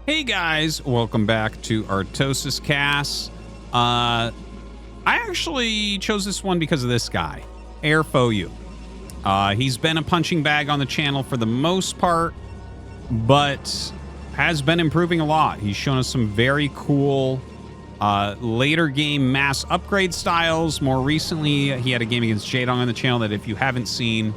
Hey guys, welcome back to ArtosisCasts. I actually chose this one because of this guy, Airfoyu. He's been a punching bag on the channel for the most part, but has been improving a lot. He's shown us some very cool later game mass upgrade styles. More recently, he had a game against Jadong on the channel that if you haven't seen,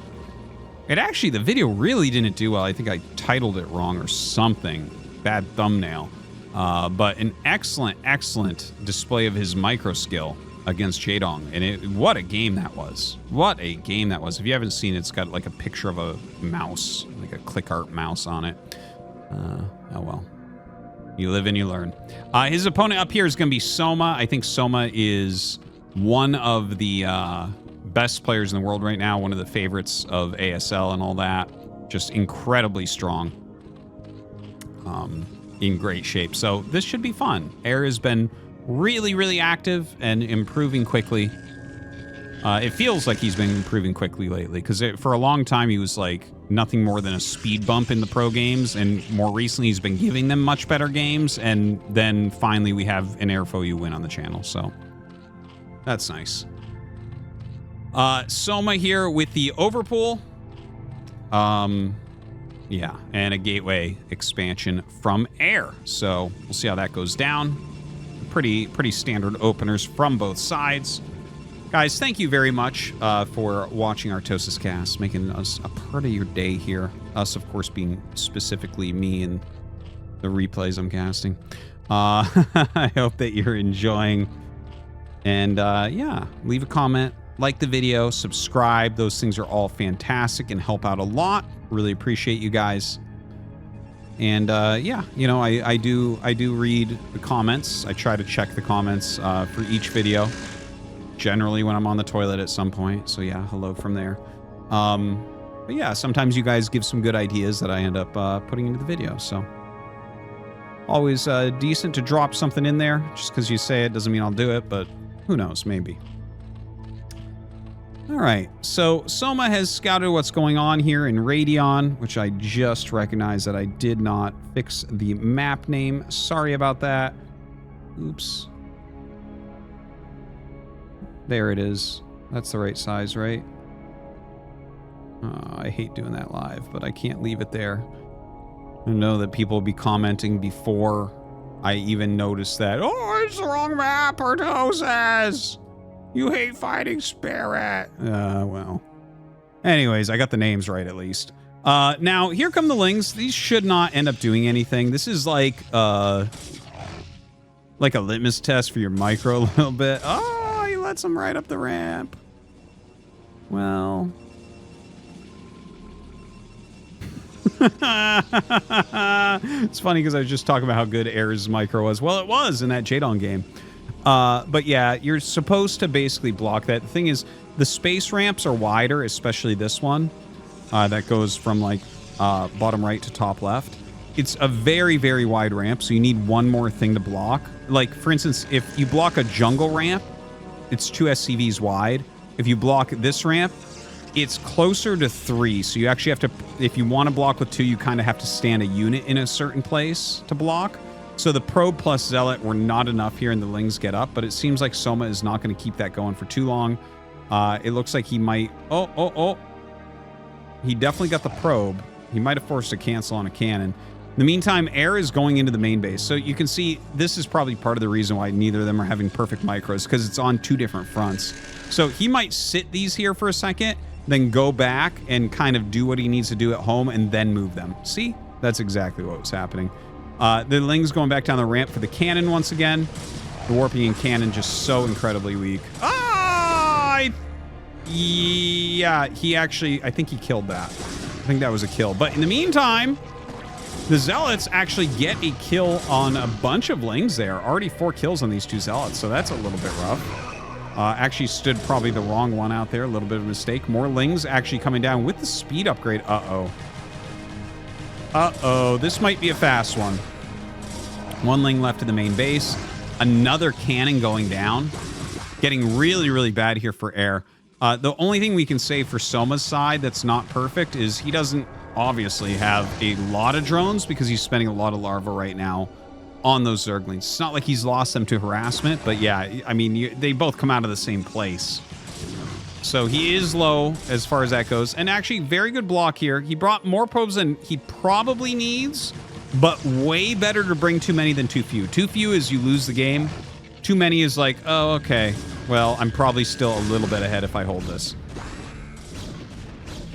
the video really didn't do well. I think I titled it wrong or something. Bad thumbnail. But an excellent display of his micro skill against Jadong. And what a game that was. What a game that was. If you haven't seen it, it's got like a picture of a mouse, like a click art mouse on it. Oh well. You live and you learn. His opponent up here is going to be Soma. I think Soma is one of the best players in the world right now. One of the favorites of ASL and all that. Just incredibly strong. In great shape. So this should be fun. Air has been really active and improving quickly. It feels like he's been improving quickly lately because for a long time he was like nothing more than a speed bump in the pro games, and more recently he's been giving them much better games, and then finally we have an Airfoyu win on the channel, so that's nice. Soma here with the Overpool. Yeah, and a gateway expansion from Air. So we'll see how that goes down. Pretty standard openers from both sides. Guys, thank you very much for watching ArtosisCasts, making us a part of your day here. Us, of course, being specifically me and the replays I'm casting. I hope that you're enjoying. And yeah, leave a comment, like the video, subscribe. Those things are all fantastic and help out a lot. Really appreciate you guys. And yeah, you know, I do read the comments. I try to check the comments for each video, generally when I'm on the toilet at some point. So yeah, hello from there. But yeah, sometimes you guys give some good ideas that I end up putting into the video. So always decent to drop something in there. Just because you say it doesn't mean I'll do it, but who knows, maybe. All right, so Soma has scouted what's going on here in Radeon, which I just recognized that I did not fix the map name. Sorry about that. Oops. There it is. That's the right size, right? I hate doing that live, but I can't leave it there. I know that people will be commenting before I even notice that. Oh, it's the wrong map, Artosis! You hate fighting spirit. Well. Anyways, I got the names right at least. Now, here come the Lings. These should not end up doing anything. This is like a litmus test for your micro a little bit. Oh, he lets them right up the ramp. Well. It's funny because I was just talking about how good Air's micro was. Well, it was in that Jadong game. But yeah, you're supposed to basically block that. The thing is, the space ramps are wider, especially this one that goes from like bottom right to top left. It's a very wide ramp, so you need one more thing to block. Like, for instance, if you block a jungle ramp, it's 2 SCVs wide. If you block this ramp, it's closer to 3, so you actually have to, if you want to block with 2, you kind of have to stand a unit in a certain place to block. So the Probe plus Zealot were not enough here, and the Lings get up, but it seems like Soma is not going to keep that going for too long. It looks like he might... Oh. He definitely got the Probe. He might have forced a cancel on a cannon. In the meantime, Air is going into the main base. So you can see this is probably part of the reason why neither of them are having perfect micros, because it's on 2 different fronts. So he might sit these here for a second, then go back and kind of do what he needs to do at home, and then move them. See? That's exactly what was happening. The Ling's going back down the ramp for the cannon once again. The warping and cannon just so incredibly weak. Yeah, he actually... I think he killed that. I think that was a kill. But in the meantime, the Zealots actually get a kill on a bunch of Lings there. Already 4 kills on these 2 Zealots, so that's a little bit rough. Actually stood probably the wrong one out there. A little bit of a mistake. More Lings actually coming down with the speed upgrade. Uh-oh, this might be a fast one. 1 Ling left in the main base. Another cannon going down. Getting really bad here for Air. The only thing we can say for Soma's side that's not perfect is he doesn't obviously have a lot of drones because he's spending a lot of larva right now on those Zerglings. It's not like he's lost them to harassment, but yeah, I mean, they both come out of the same place. So he is low as far as that goes. And actually, very good block here. He brought more probes than he probably needs, but way better to bring too many than too few. Too few is you lose the game. Too many is like, oh, okay. Well, I'm probably still a little bit ahead if I hold this.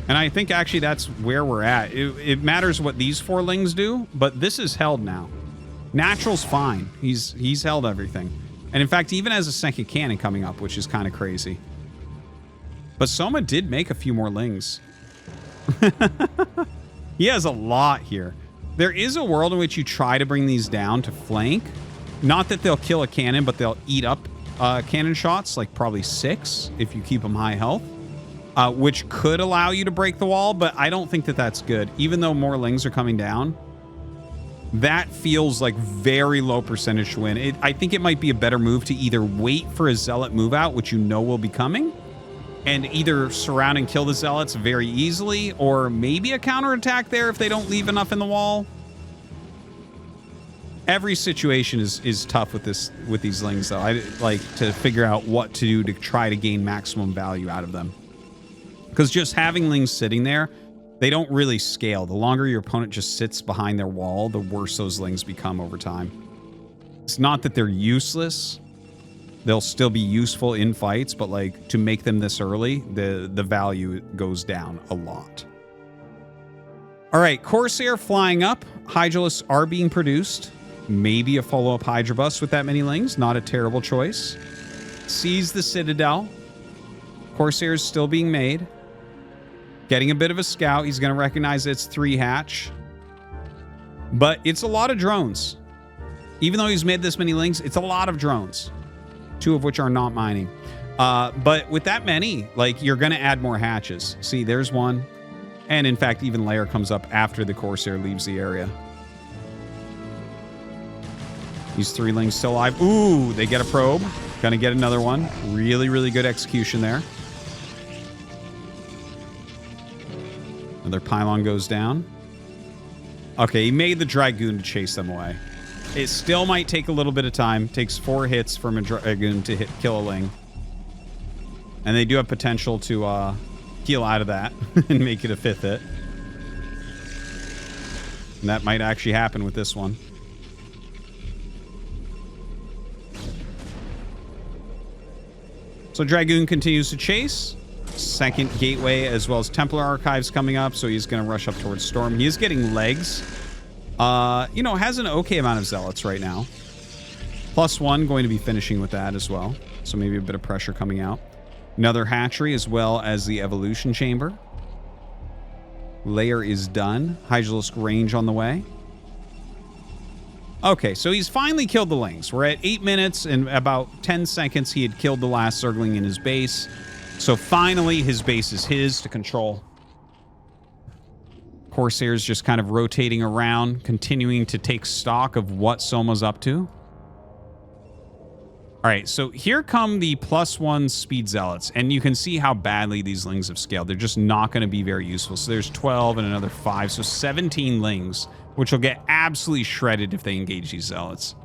And I think actually that's where we're at. It matters what these 4 lings do, but this is held now. Natural's fine. He's held everything. And in fact, he even has a second cannon coming up, which is kind of crazy. But Soma did make a few more lings. He has a lot here. There is a world in which you try to bring these down to flank. Not that they'll kill a cannon, but they'll eat up cannon shots, like probably 6 if you keep them high health. Which could allow you to break the wall, but I don't think that that's good. Even though more lings are coming down, that feels like very low percentage to win. I think it might be a better move to either wait for a zealot move out, which you know will be coming, and either surround and kill the zealots very easily, or maybe a counterattack there if they don't leave enough in the wall. Every situation is tough with these lings, though. I like to figure out what to do to try to gain maximum value out of them. Because just having lings sitting there, they don't really scale. The longer your opponent just sits behind their wall, the worse those lings become over time. It's not that they're useless. They'll still be useful in fights, but like to make them this early, the value goes down a lot. All right, Corsair flying up. Hydralisks are being produced. Maybe a follow-up Hydra bus with that many lings. Not a terrible choice. Sees the Citadel. Corsair is still being made. Getting a bit of a scout. He's going to recognize it's 3 hatch. But it's a lot of drones. Even though he's made this many lings, it's a lot of drones. 2 of which are not mining. But with that many, like, you're going to add more hatches. See, there's one. And in fact, even Lair comes up after the Corsair leaves the area. These 3 lings still alive. Ooh, they get a probe. Gonna get another one. Really, really good execution there. Another pylon goes down. Okay, he made the Dragoon to chase them away. It still might take a little bit of time. Takes 4 hits from a Dragoon to kill a Ling. And they do have potential to heal out of that and make it a 5th hit. And that might actually happen with this one. So Dragoon continues to chase. Second gateway as well as Templar Archives coming up, so he's going to rush up towards Storm. He is getting legs. You know, has an okay amount of zealots right now. +1 going to be finishing with that as well. So maybe a bit of pressure coming out. Another hatchery as well as the evolution chamber. Layer is done. Hydralisk range on the way. Okay, so he's finally killed the lings. We're at 8 minutes and about 10 seconds he had killed the last Zergling in his base. So finally his base is his to control. Corsair's just kind of rotating around, continuing to take stock of what Soma's up to. All right, so here come the +1 speed zealots, and you can see how badly these lings have scaled. They're just not going to be very useful. So there's 12 and another 5, so 17 lings, which will get absolutely shredded if they engage these zealots.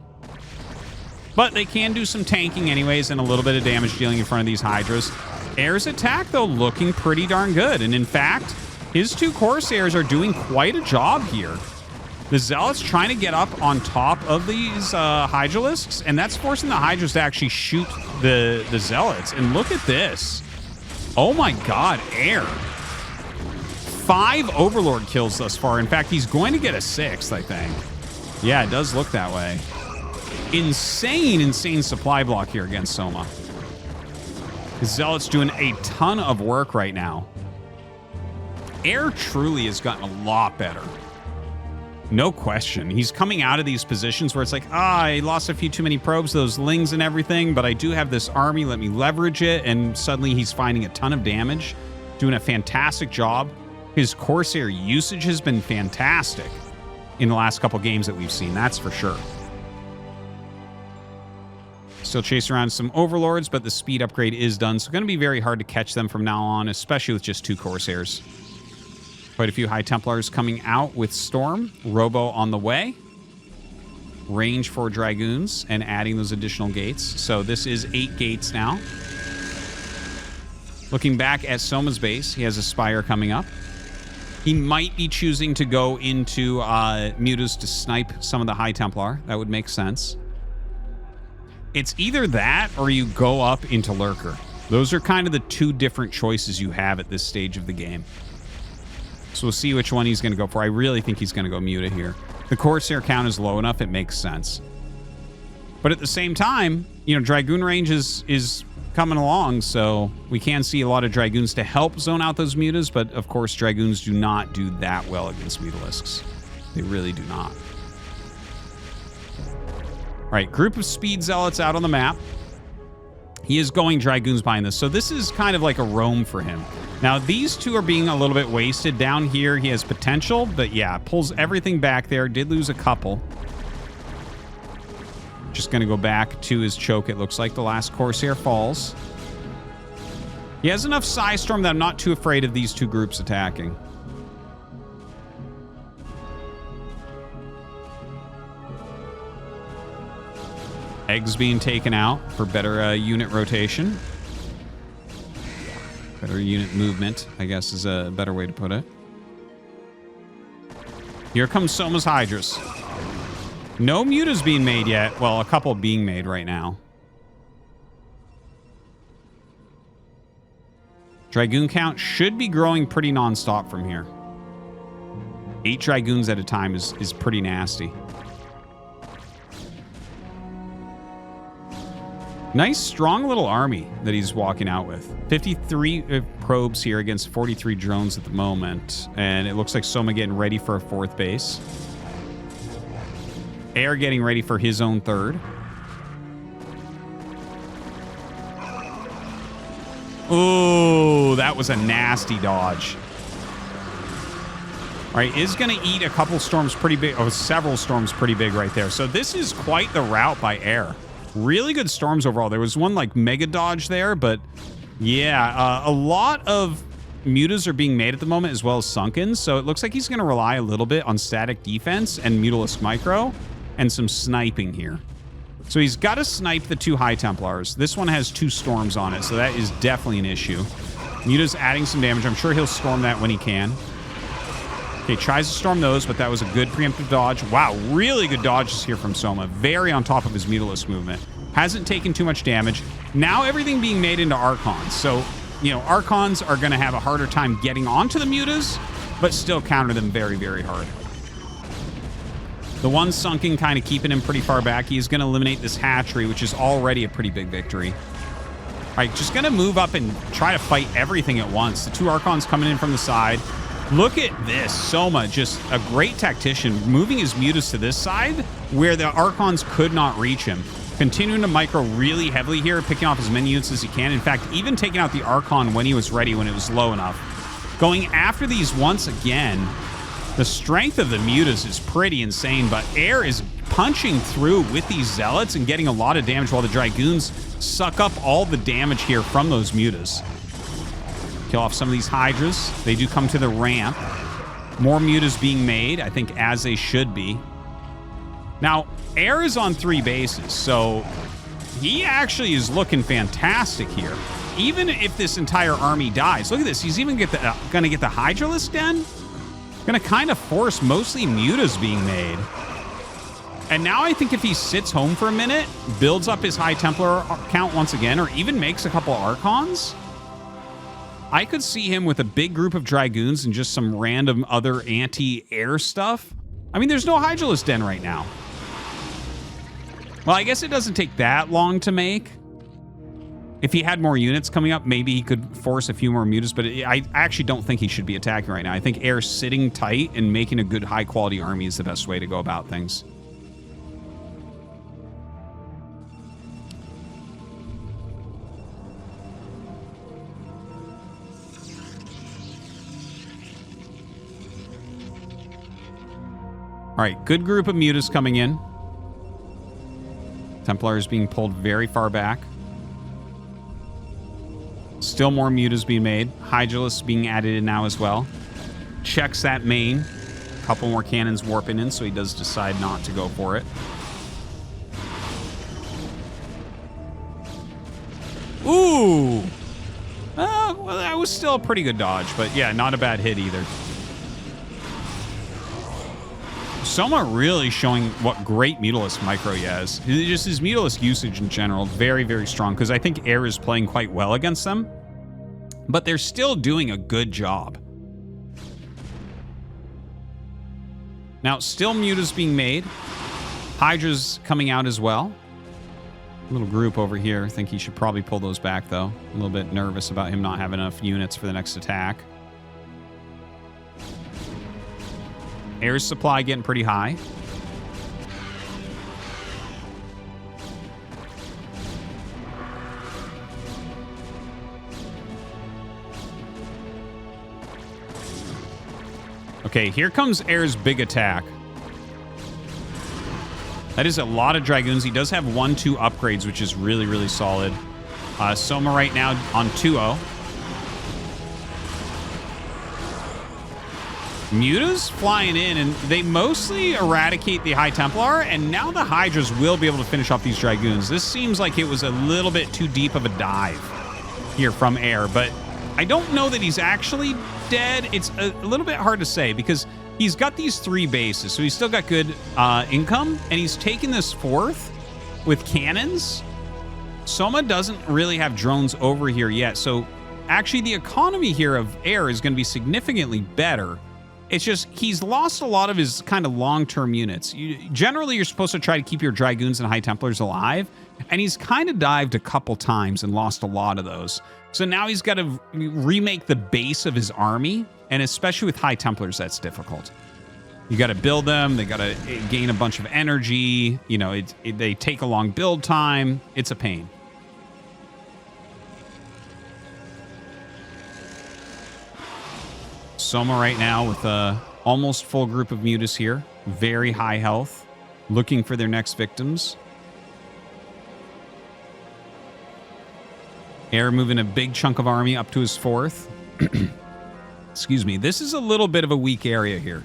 But they can do some tanking anyways and a little bit of damage dealing in front of these Hydras. Air's attack, though, looking pretty darn good. And in fact, his 2 Corsairs are doing quite a job here. The Zealots trying to get up on top of these Hydralisks, and that's forcing the Hydras to actually shoot the Zealots. And look at this. Oh my god, Air. 5 Overlord kills thus far. In fact, he's going to get a 6th, I think. Yeah, it does look that way. Insane, insane supply block here against Soma. The Zealot's doing a ton of work right now. Air truly has gotten a lot better. No question. He's coming out of these positions where it's like, I lost a few too many probes, those lings and everything, but I do have this army, let me leverage it, and suddenly he's finding a ton of damage, doing a fantastic job. His Corsair usage has been fantastic in the last couple games that we've seen, that's for sure. Still chasing around some Overlords, but the speed upgrade is done, so going to be very hard to catch them from now on, especially with just 2 Corsairs. Quite a few High Templars coming out with Storm. Robo on the way. Range for Dragoons and adding those additional gates. So this is 8 gates now. Looking back at Soma's base, he has a Spire coming up. He might be choosing to go into Mutas to snipe some of the High Templar. That would make sense. It's either that or you go up into Lurker. Those are kind of the 2 different choices you have at this stage of the game. So we'll see which one he's going to go for. I really think he's going to go Muta here. The Corsair count is low enough, it makes sense. But at the same time, you know, Dragoon range is coming along, so we can see a lot of Dragoons to help zone out those Mutas, but of course Dragoons do not do that well against Mutalisks. They really do not. All right, group of Speed Zealots out on the map. He is going Dragoons behind this, so this is kind of like a roam for him. Now, these 2 are being a little bit wasted. Down here, he has potential, but yeah, pulls everything back there. Did lose a couple. Just going to go back to his choke, it looks like. The last Corsair falls. He has enough Psystorm that I'm not too afraid of these 2 groups attacking. Eggs being taken out for better unit rotation. Better unit movement, I guess, is a better way to put it. Here comes Soma's Hydras. No Mutas being made yet. Well, a couple being made right now. Dragoon count should be growing pretty non-stop from here. 8 Dragoons at a time is pretty nasty. Nice, strong little army that he's walking out with. 53 probes here against 43 drones at the moment. And it looks like Soma getting ready for a 4th base. Air getting ready for his own 3rd. Ooh, that was a nasty dodge. All right, is going to eat a couple storms pretty big. Oh, several storms pretty big right there. So this is quite the route by Air. Really good storms overall. There was one like mega dodge there, but yeah, a lot of Mutas are being made at the moment as well as Sunkens. So it looks like he's going to rely a little bit on static defense and Mutalisk Micro and some sniping here. So he's got to snipe the 2 High Templars. This one has 2 storms on it, so that is definitely an issue. Muta's adding some damage. I'm sure he'll storm that when he can. Okay, tries to storm those, but that was a good preemptive dodge. Wow, really good dodges here from Soma. Very on top of his Mutalisk movement. Hasn't taken too much damage. Now everything being made into Archons. So, you know, Archons are going to have a harder time getting onto the Mutas, but still counter them very, very hard. The one Sunken kind of keeping him pretty far back. He's going to eliminate this hatchery, which is already a pretty big victory. All right, just going to move up and try to fight everything at once. The 2 Archons coming in from the side. Look at this. Soma, just a great tactician, moving his Mutas to this side where the Archons could not reach him. Continuing to micro really heavily here, picking off as many units as he can. In fact, even taking out the Archon when he was ready, when it was low enough. Going after these once again. The strength of the Mutas is pretty insane, but Air is punching through with these Zealots and getting a lot of damage while the Dragoons suck up all the damage here from those Mutas. Kill off some of these Hydras. They do come to the ramp. More Mutas being made, I think, as they should be. Now, Air is on 3 bases, so he actually is looking fantastic here. Even if this entire army dies. Look at this. He's even going to get the Hydralisk Den. Going to kind of force mostly Mutas being made. And now I think if he sits home for a minute, builds up his High Templar count once again, or even makes a couple Archons, I could see him with a big group of Dragoons and just some random other anti-air stuff. I mean, there's no Hydralisk Den right now. Well, I guess it doesn't take that long to make. If he had more units coming up, maybe he could force a few more Mutas, but I actually don't think he should be attacking right now. I think Air sitting tight and making a good high-quality army is the best way to go about things. All right, good group of Mutas coming in. Templars being pulled very far back. Still more Mutas being made. Hydralisk being added in now as well. checks that main. A couple more cannons warping in, so he does decide not to go for it. Ooh! Well, that was still a pretty good dodge, but yeah, not a bad hit either. Soma really showing what great Mutalisk micro he has. Just his Mutalisk usage in general, very, very strong, because I think Air is playing quite well against them, but they're still doing a good job. Now, still Muta's being made. Hydra's coming out as well. Little group over here. I think he should probably pull those back, though. A little bit nervous about him not having enough units for the next attack. Air supply getting pretty high. Okay, here comes Air's big attack. That is a lot of Dragoons. He does have 1-2 upgrades, which is really, really solid. Soma right now on 2-0. Muta's flying in, and they mostly eradicate the High Templar, and now the Hydras will be able to finish off these Dragoons. This seems like it was a little bit too deep of a dive here from Air, but I don't know that he's actually dead. It's a little bit hard to say because he's got these 3 bases, so he's still got good income, and he's taken this 4th with cannons. Soma doesn't really have drones over here yet, so actually the economy here of Air is going to be significantly better. It's just he's lost a lot of his kind of long-term units. Generally, you're supposed to try to keep your Dragoons and High Templars alive, and he's kind of dived a couple times and lost a lot of those. So now he's got to remake the base of his army, and especially with High Templars, that's difficult. You got to build them. They got to gain a bunch of energy. You know, they take a long build time. It's a pain. Soma right now with a almost full group of Mutas here. Very high health. Looking for their next victims. Air moving a big chunk of army up to his 4th. Excuse me. This is a little bit of a weak area here.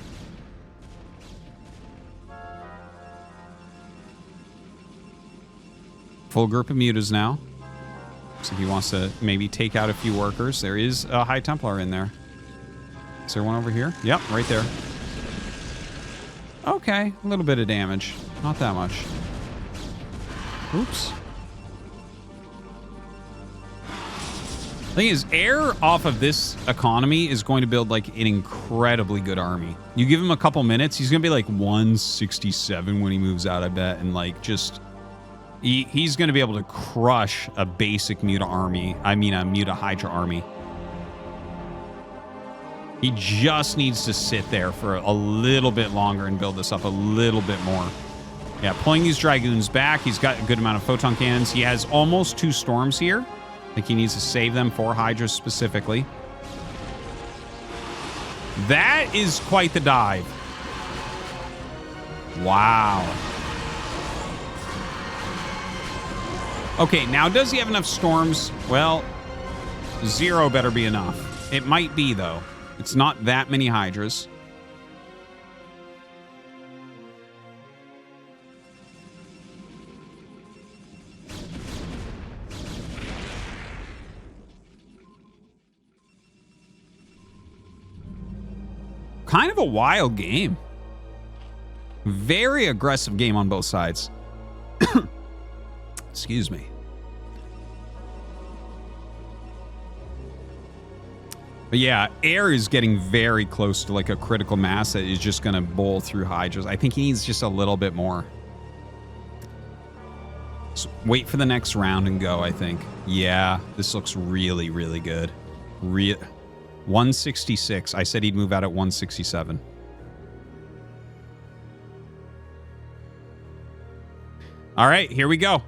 Full group of Mutas now. So he wants to maybe take out a few workers. There is a High Templar in there. Is there one over here? Yep, right there. Okay, a little bit of damage. Not that much. Oops. Thing is, Air off of this economy is going to build like an incredibly good army. You give him a couple minutes, he's going to be like 167 when he moves out, I bet. And like just... He's going to be able to crush a basic Muta army. I mean, a Muta Hydra army. He just needs to sit there for a little bit longer and build this up a little bit more. Yeah, pulling these Dragoons back. He's got a good amount of photon cannons. He has almost 2 storms here. I think he needs to save them for Hydras specifically. That is quite the dive. Wow. Okay, now does he have enough storms? Well, 0 better be enough. It might be, though. It's not that many Hydras. Kind of a wild game. Very aggressive game on both sides. Excuse me. But yeah, Air is getting very close to like a critical mass that is just going to bowl through Hydras. I think he needs just a little bit more. So wait for the next round and go, I think. Yeah, this looks really, really good. 166. I said he'd move out at 167. All right, here we go.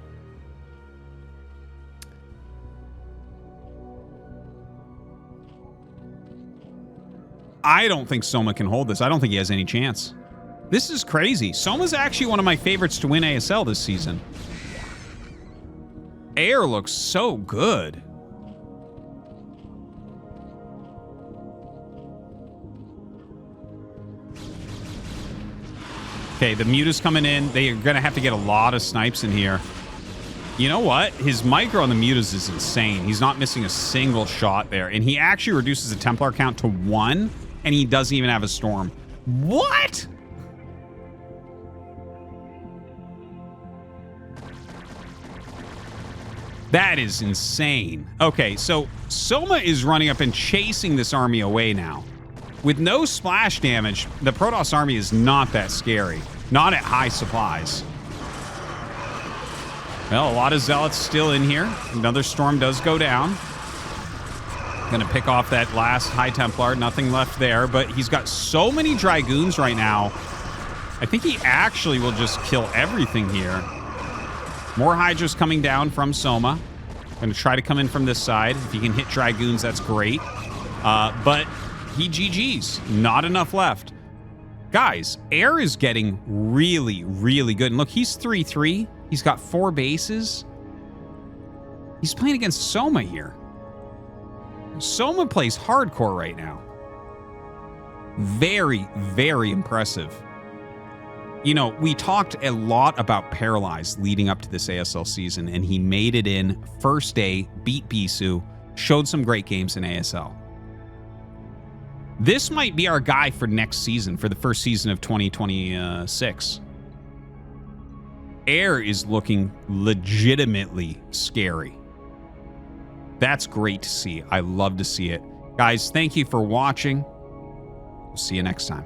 I don't think Soma can hold this. I don't think he has any chance. This is crazy. Soma's actually one of my favorites to win ASL this season. Air looks so good. Okay, the Muta's coming in. They are going to have to get a lot of snipes in here. You know what? His micro on the Mutas is insane. He's not missing a single shot there. And he actually reduces the Templar count to 1, and he doesn't even have a Storm. What? That is insane. Okay, so Soma is running up and chasing this army away now. With no splash damage, the Protoss army is not that scary. Not at high supplies. Well, a lot of Zealots still in here. Another Storm does go down. Gonna pick off that last High Templar. Nothing left there, but he's got so many Dragoons right now. I think he actually will just kill everything here. More Hydras coming down from Soma. Going to try to come in from this side. If he can hit Dragoons, that's great. But he GG's. Not enough left. Guys, Air is getting really, really good. And look, he's 3-3. He's got 4 bases. He's playing against Soma here. Soma plays hardcore right now. Very, very impressive. You know, we talked a lot about Paralyzed leading up to this ASL season, and he made it in first day, beat Bisu, showed some great games in ASL. This might be our guy for next season, for the first season of 2026. Air is looking legitimately scary. That's great to see. I love to see it. Guys, thank you for watching. We'll see you next time.